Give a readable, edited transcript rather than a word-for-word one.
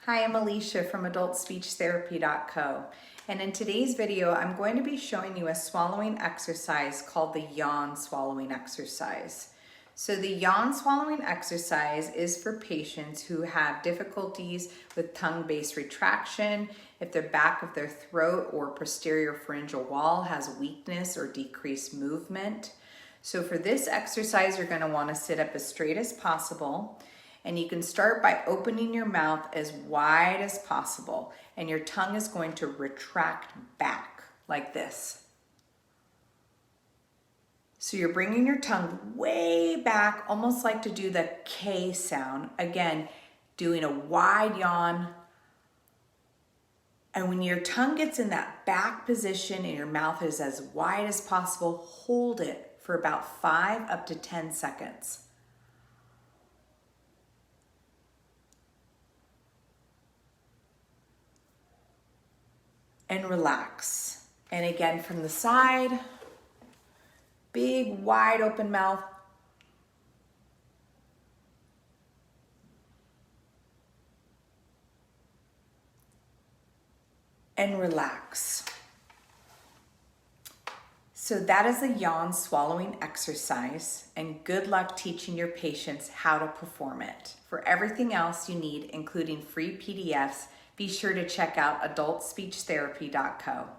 Hi, I'm Alisha from AdultSpeechTherapy.co, and in today's video I'm going to be showing you a swallowing exercise called the Yawn Swallowing Exercise. So the Yawn Swallowing Exercise is for patients who have difficulties with tongue-based retraction, if the back of their throat or posterior pharyngeal wall has weakness or decreased movement. So for this exercise, you're going to want to sit up as straight as possible. And you can start by opening your mouth as wide as possible, and your tongue is going to retract back like this. So you're bringing your tongue way back, almost like to do the K sound. Again, doing a wide yawn. And when your tongue gets in that back position and your mouth is as wide as possible, hold it for about 5 up to 10 seconds. And relax. And again from the side, big wide open mouth. And relax. So that is a yawn swallowing exercise, and good luck teaching your patients how to perform it. For everything else you need, including free PDFs, be sure to check out AdultSpeechTherapy.co.